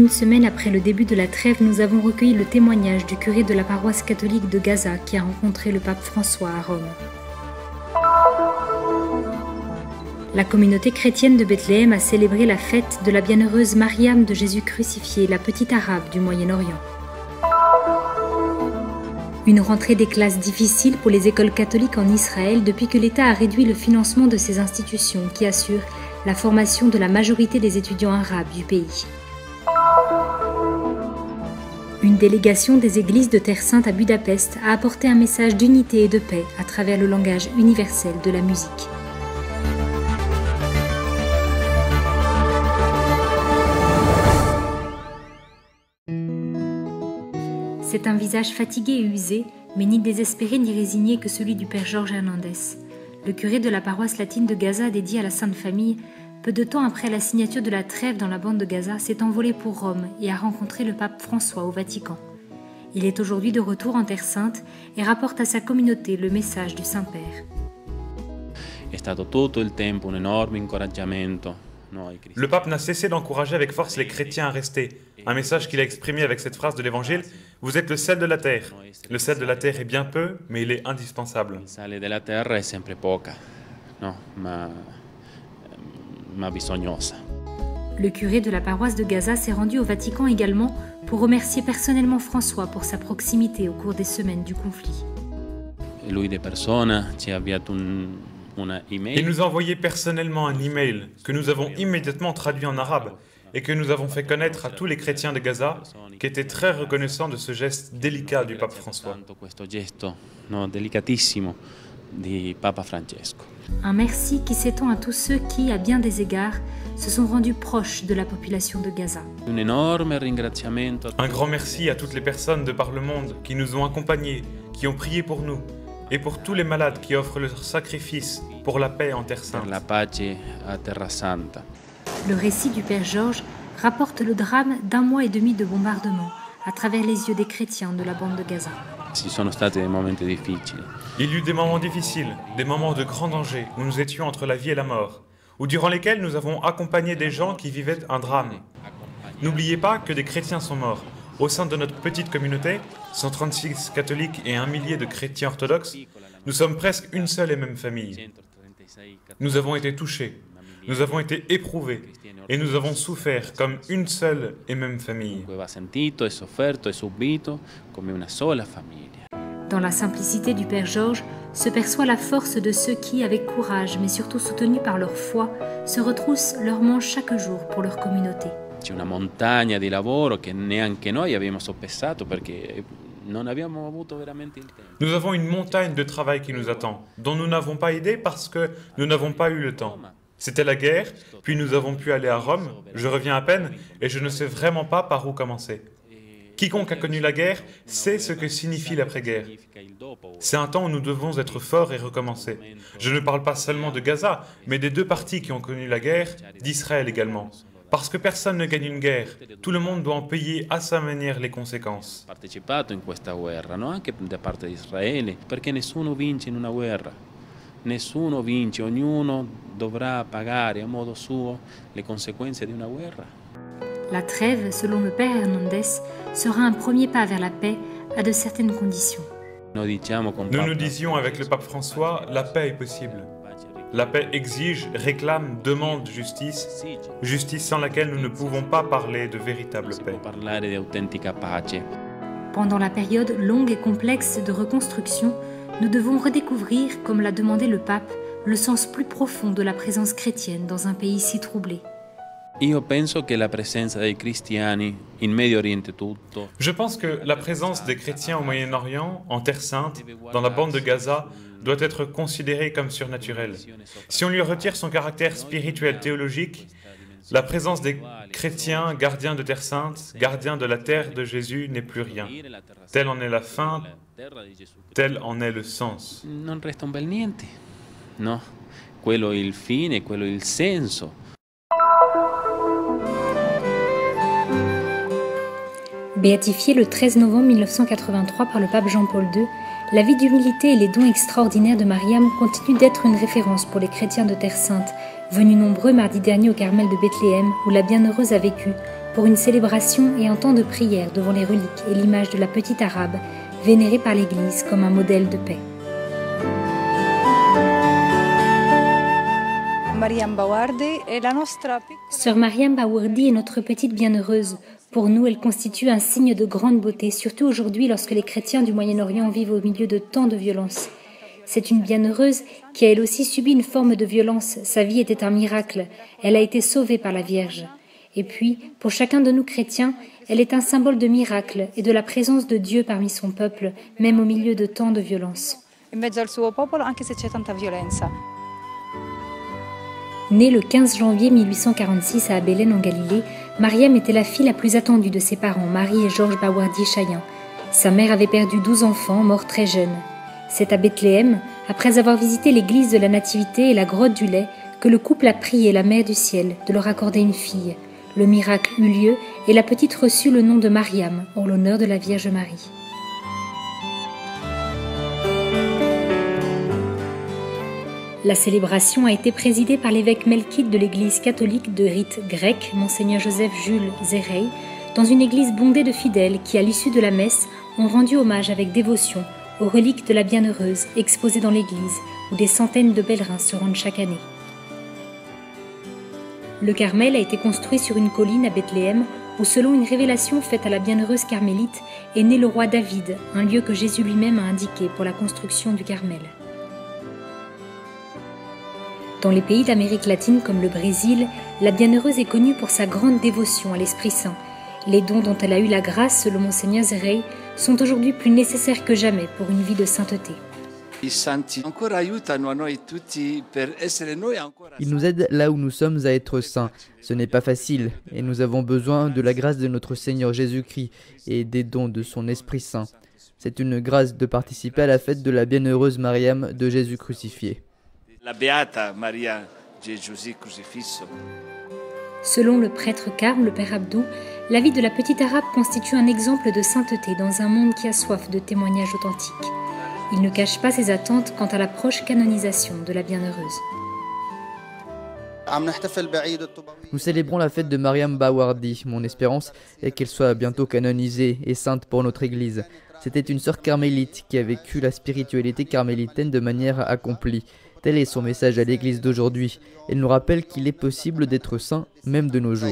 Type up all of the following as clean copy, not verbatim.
Une semaine après le début de la trêve, nous avons recueilli le témoignage du curé de la paroisse catholique de Gaza qui a rencontré le pape François à Rome. La communauté chrétienne de Bethléem a célébré la fête de la bienheureuse Mariam de Jésus crucifié, la petite arabe du Moyen-Orient. Une rentrée des classes difficile pour les écoles catholiques en Israël depuis que l'État a réduit le financement de ces institutions qui assurent la formation de la majorité des étudiants arabes du pays. Une délégation des églises de Terre Sainte à Budapest a apporté un message d'unité et de paix à travers le langage universel de la musique. C'est un visage fatigué et usé, mais ni désespéré ni résigné que celui du père Georges Hernandez. Le curé de la paroisse latine de Gaza dédiée à la Sainte Famille, peu de temps après la signature de la trêve dans la bande de Gaza, s'est envolé pour Rome et a rencontré le pape François au Vatican. Il est aujourd'hui de retour en Terre Sainte et rapporte à sa communauté le message du Saint-Père. Le pape n'a cessé d'encourager avec force les chrétiens à rester. Un message qu'il a exprimé avec cette phrase de l'Évangile: « Vous êtes le sel de la terre. Le sel de la terre est bien peu, mais il est indispensable. » Le curé de la paroisse de Gaza s'est rendu au Vatican également pour remercier personnellement François pour sa proximité au cours des semaines du conflit. Il nous a envoyé personnellement un email que nous avons immédiatement traduit en arabe et que nous avons fait connaître à tous les chrétiens de Gaza qui étaient très reconnaissants de ce geste délicat du pape François. Un merci qui s'étend à tous ceux qui, à bien des égards, se sont rendus proches de la population de Gaza. Un grand merci à toutes les personnes de par le monde qui nous ont accompagnés, qui ont prié pour nous, et pour tous les malades qui offrent leur sacrifice pour la paix en Terre Sainte. Le récit du père Georges rapporte le drame d'1 mois et demi de bombardement à travers les yeux des chrétiens de la bande de Gaza. Il y eut des moments difficiles, des moments de grand danger où nous étions entre la vie et la mort, ou durant lesquels nous avons accompagné des gens qui vivaient un drame. N'oubliez pas que des chrétiens sont morts. Au sein de notre petite communauté, 136 catholiques et 1 millier de chrétiens orthodoxes, nous sommes presque une seule et même famille. Nous avons été touchés, nous avons été éprouvés, et nous avons souffert comme une seule et même famille. Dans la simplicité du père Georges se perçoit la force de ceux qui, avec courage, mais surtout soutenus par leur foi, se retroussent leurs manches chaque jour pour leur communauté. Nous avons une montagne de travail qui nous attend, dont nous n'avons pas idée parce que nous n'avons pas eu le temps. C'était la guerre, puis nous avons pu aller à Rome, je reviens à peine, et je ne sais vraiment pas par où commencer. Quiconque a connu la guerre sait ce que signifie l'après-guerre. C'est un temps où nous devons être forts et recommencer. Je ne parle pas seulement de Gaza, mais des 2 parties qui ont connu la guerre, d'Israël également. Parce que personne ne gagne une guerre, tout le monde doit en payer à sa manière les conséquences. Nessuno vince, ognuno dovrà pagare a modo suo le conseguenze di una guerra. La trêve, selon le père Hernandez, sera un premier pas vers la paix à de certaines conditions. Nous nous disions avec le pape François, la paix est possible. La paix exige, réclame, demande justice, justice sans laquelle nous ne pouvons pas parler de véritable paix. Pendant la période longue et complexe de reconstruction, nous devons redécouvrir, comme l'a demandé le pape, le sens plus profond de la présence chrétienne dans un pays si troublé. Je pense que la présence des chrétiens au Moyen-Orient, en Terre Sainte, dans la bande de Gaza, doit être considérée comme surnaturelle. Si on lui retire son caractère spirituel théologique, la présence des chrétiens, gardiens de Terre Sainte, gardiens de la terre de Jésus n'est plus rien. Telle en est la fin, tel en est le sens. Non resta un bel niente. No, quello è il fine, quello è il senso. Béatifiée le 13 novembre 1983 par le pape Jean-Paul II, la vie d'humilité et les dons extraordinaires de Mariam continuent d'être une référence pour les chrétiens de Terre Sainte, venus nombreux mardi dernier au Carmel de Bethléem, où la bienheureuse a vécu, pour une célébration et un temps de prière devant les reliques et l'image de la petite arabe, vénérée par l'Église comme un modèle de paix. Sœur Mariam Bawardi est notre petite bienheureuse. Pour nous, elle constitue un signe de grande beauté, surtout aujourd'hui lorsque les chrétiens du Moyen-Orient vivent au milieu de tant de violence. C'est une bienheureuse qui a elle aussi subi une forme de violence. Sa vie était un miracle. Elle a été sauvée par la Vierge. Et puis, pour chacun de nous chrétiens, elle est un symbole de miracle et de la présence de Dieu parmi son peuple, même au milieu de tant de violence. Née le 15 janvier 1846 à Bélène en Galilée, Mariam était la fille la plus attendue de ses parents, Marie et Georges Bawardi Chayan. Sa mère avait perdu 12 enfants, morts très jeunes. C'est à Bethléem, après avoir visité l'église de la Nativité et la grotte du lait, que le couple a prié la Mère du Ciel de leur accorder une fille. Le miracle eut lieu et la petite reçut le nom de Mariam, en l'honneur de la Vierge Marie. La célébration a été présidée par l'évêque melkite de l'église catholique de rite grec, Monseigneur Joseph Jules Zerey, dans une église bondée de fidèles qui, à l'issue de la messe, ont rendu hommage avec dévotion aux reliques de la Bienheureuse exposées dans l'église, où des centaines de pèlerins se rendent chaque année. Le Carmel a été construit sur une colline à Bethléem, où selon une révélation faite à la Bienheureuse Carmélite, est né le roi David, un lieu que Jésus lui-même a indiqué pour la construction du Carmel. Dans les pays d'Amérique latine comme le Brésil, la Bienheureuse est connue pour sa grande dévotion à l'Esprit Saint. Les dons dont elle a eu la grâce, selon Monseigneur Zerey, sont aujourd'hui plus nécessaires que jamais pour une vie de sainteté. Il nous aide là où nous sommes à être saints. Ce n'est pas facile et nous avons besoin de la grâce de notre Seigneur Jésus-Christ et des dons de son Esprit Saint. C'est une grâce de participer à la fête de la bienheureuse Mariam de Jésus crucifié. La Beata Maria de Gesù Crucifisso. Selon le prêtre Carme, le père Abdou, la vie de la petite arabe constitue un exemple de sainteté dans un monde qui a soif de témoignages authentiques. Il ne cache pas ses attentes quant à la proche canonisation de la Bienheureuse. Nous célébrons la fête de Mariam Bawardi. Mon espérance est qu'elle soit bientôt canonisée et sainte pour notre Église. C'était une sœur carmélite qui a vécu la spiritualité carmélitaine de manière accomplie. Tel est son message à l'Église d'aujourd'hui. Elle nous rappelle qu'il est possible d'être saint même de nos jours.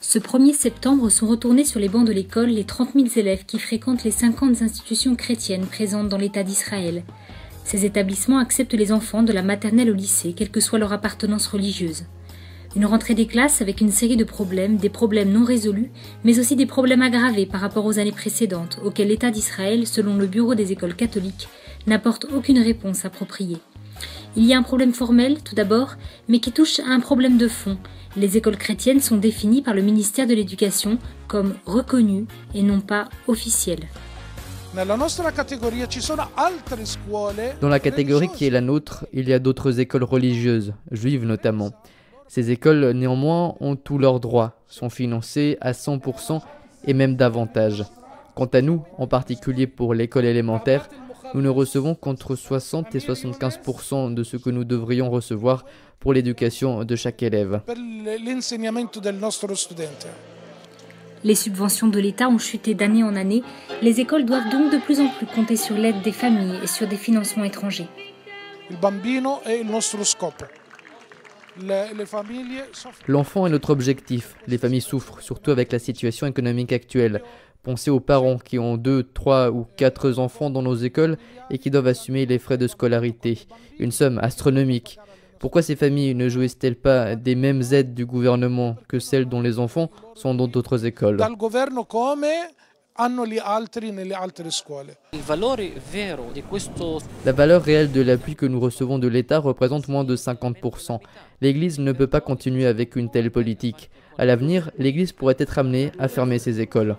Ce 1er septembre sont retournés sur les bancs de l'école les 30 000 élèves qui fréquentent les 50 institutions chrétiennes présentes dans l'État d'Israël. Ces établissements acceptent les enfants de la maternelle au lycée, quelle que soit leur appartenance religieuse. Une rentrée des classes avec une série de problèmes, des problèmes non résolus, mais aussi des problèmes aggravés par rapport aux années précédentes, auxquels l'État d'Israël, selon le Bureau des écoles catholiques, n'apporte aucune réponse appropriée. Il y a un problème formel, tout d'abord, mais qui touche à un problème de fond. Les écoles chrétiennes sont définies par le ministère de l'Éducation comme reconnues et non pas officielles. Dans la catégorie qui est la nôtre, il y a d'autres écoles religieuses, juives notamment. Ces écoles, néanmoins, ont tous leurs droits, sont financées à 100% et même davantage. Quant à nous, en particulier pour l'école élémentaire, nous ne recevons qu'entre 60 et 75% de ce que nous devrions recevoir pour l'éducation de chaque élève. Les subventions de l'État ont chuté d'année en année. Les écoles doivent donc de plus en plus compter sur l'aide des familles et sur des financements étrangers. L'enfant est notre objectif. Les familles souffrent, surtout avec la situation économique actuelle. Pensez aux parents qui ont 2, 3 ou 4 enfants dans nos écoles et qui doivent assumer les frais de scolarité. Une somme astronomique. Pourquoi ces familles ne jouissent-elles pas des mêmes aides du gouvernement que celles dont les enfants sont dans d'autres écoles ? La valeur réelle de l'appui que nous recevons de l'État représente moins de 50%. L'Église ne peut pas continuer avec une telle politique. À l'avenir, l'Église pourrait être amenée à fermer ses écoles.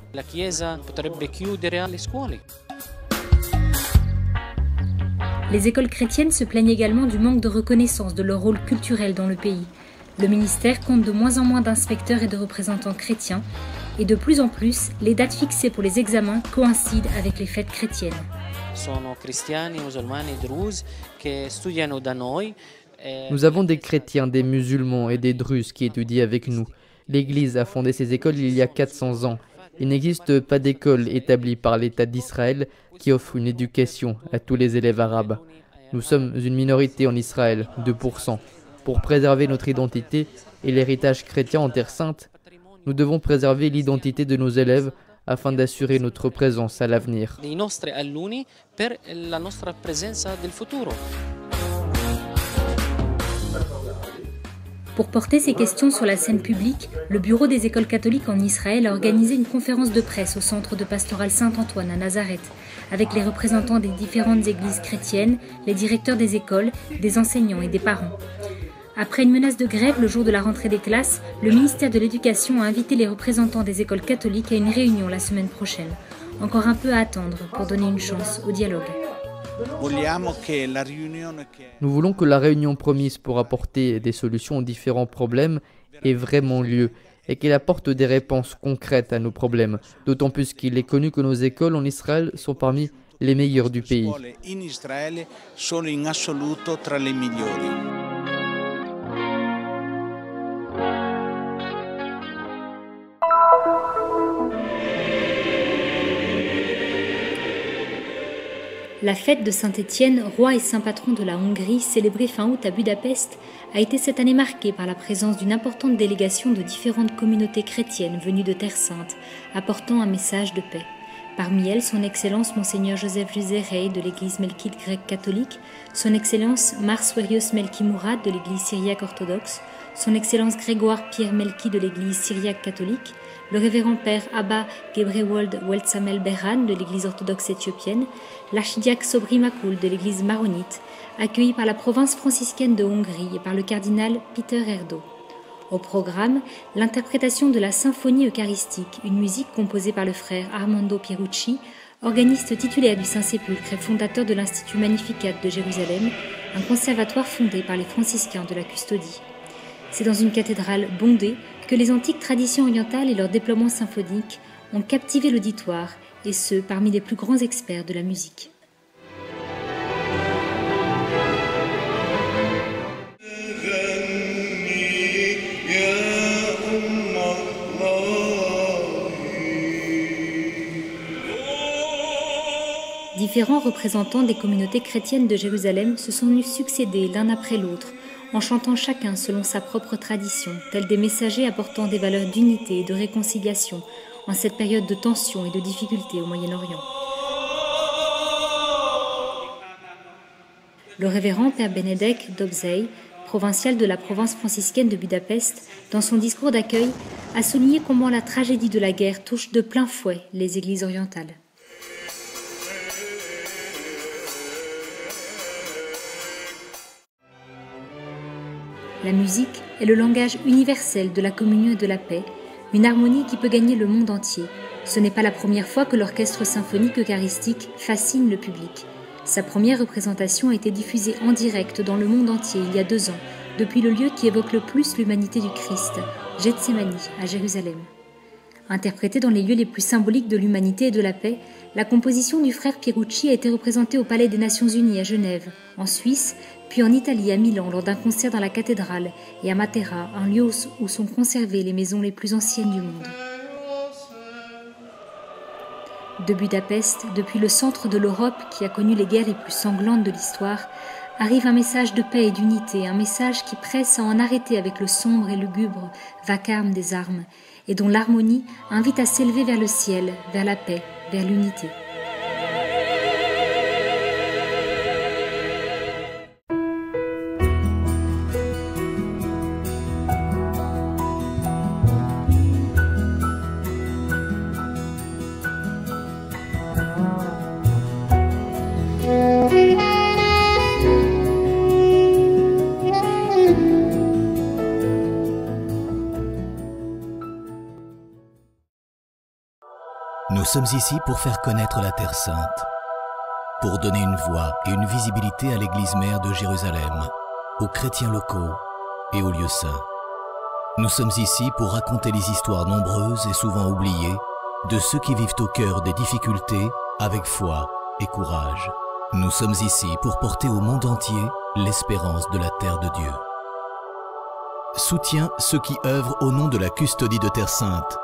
Les écoles chrétiennes se plaignent également du manque de reconnaissance de leur rôle culturel dans le pays. Le ministère compte de moins en moins d'inspecteurs et de représentants chrétiens, et de plus en plus, les dates fixées pour les examens coïncident avec les fêtes chrétiennes. sono cristiani, musulmani, druzes che studiano da noi. Nous avons des chrétiens, des musulmans et des druzes qui étudient avec nous. L'Église a fondé ces écoles il y a 400 ans. Il n'existe pas d'école établie par l'État d'Israël qui offre une éducation à tous les élèves arabes. Nous sommes une minorité en Israël, 2%. Pour préserver notre identité et l'héritage chrétien en Terre Sainte, nous devons préserver l'identité de nos élèves afin d'assurer notre présence à l'avenir. Dei nostri alunni per la nostra presenza del futuro. Pour porter ces questions sur la scène publique, le Bureau des écoles catholiques en Israël a organisé une conférence de presse au centre de pastoral Saint-Antoine à Nazareth, avec les représentants des différentes églises chrétiennes, les directeurs des écoles, des enseignants et des parents. Après une menace de grève le jour de la rentrée des classes, le ministère de l'Éducation a invité les représentants des écoles catholiques à une réunion la semaine prochaine. Encore un peu à attendre pour donner une chance au dialogue. Nous voulons que la réunion promise pour apporter des solutions aux différents problèmes ait vraiment lieu et qu'elle apporte des réponses concrètes à nos problèmes, d'autant plus qu'il est connu que nos écoles en Israël sont parmi les meilleures du pays. La fête de Saint-Étienne, roi et saint patron de la Hongrie, célébrée fin août à Budapest, a été cette année marquée par la présence d'une importante délégation de différentes communautés chrétiennes venues de Terre Sainte, apportant un message de paix. Parmi elles, son Excellence Monseigneur Joseph Juzerei de l'Église melkite grecque catholique, son Excellence Mar Swerios Melki Mourad de l'Église syriaque orthodoxe, son Excellence Grégoire Pierre Melki de l'Église syriaque catholique, le révérend père Abba Gebrewold Weltsamel Berhan de l'Église orthodoxe éthiopienne, l'archidiacre Sobri Makul de l'Église maronite, accueilli par la province franciscaine de Hongrie et par le cardinal Peter Erdo. Au programme, l'interprétation de la symphonie eucharistique, une musique composée par le frère Armando Pierucci, organiste titulaire du Saint-Sépulcre et fondateur de l'Institut Magnificat de Jérusalem, un conservatoire fondé par les franciscains de la Custodie. C'est dans une cathédrale bondée que les antiques traditions orientales et leur déploiement symphonique ont captivé l'auditoire, et ce, parmi les plus grands experts de la musique. Différents représentants des communautés chrétiennes de Jérusalem se sont venus succéder l'un après l'autre, en chantant chacun selon sa propre tradition, tels des messagers apportant des valeurs d'unité et de réconciliation en cette période de tension et de difficulté au Moyen-Orient. Le révérend Père Benedek Dobzey, provincial de la province franciscaine de Budapest, dans son discours d'accueil, a souligné comment la tragédie de la guerre touche de plein fouet les églises orientales. La musique est le langage universel de la communion et de la paix, une harmonie qui peut gagner le monde entier. Ce n'est pas la première fois que l'orchestre symphonique eucharistique fascine le public. Sa première représentation a été diffusée en direct dans le monde entier il y a 2 ans, depuis le lieu qui évoque le plus l'humanité du Christ, Gethsémani, à Jérusalem. Interprétée dans les lieux les plus symboliques de l'humanité et de la paix, la composition du frère Pierucci a été représentée au Palais des Nations Unies à Genève, en Suisse, puis en Italie à Milan lors d'un concert dans la cathédrale, et à Matera, un lieu où sont conservées les maisons les plus anciennes du monde. De Budapest, depuis le centre de l'Europe qui a connu les guerres les plus sanglantes de l'histoire, arrive un message de paix et d'unité, un message qui presse à en arrêter avec le sombre et lugubre vacarme des armes, et dont l'harmonie invite à s'élever vers le ciel, vers la paix, vers l'unité. Nous sommes ici pour faire connaître la Terre Sainte, pour donner une voix et une visibilité à l'Église mère de Jérusalem, aux chrétiens locaux et aux lieux saints. Nous sommes ici pour raconter les histoires nombreuses et souvent oubliées de ceux qui vivent au cœur des difficultés avec foi et courage. Nous sommes ici pour porter au monde entier l'espérance de la terre de Dieu. Soutiens ceux qui œuvrent au nom de la custodie de Terre Sainte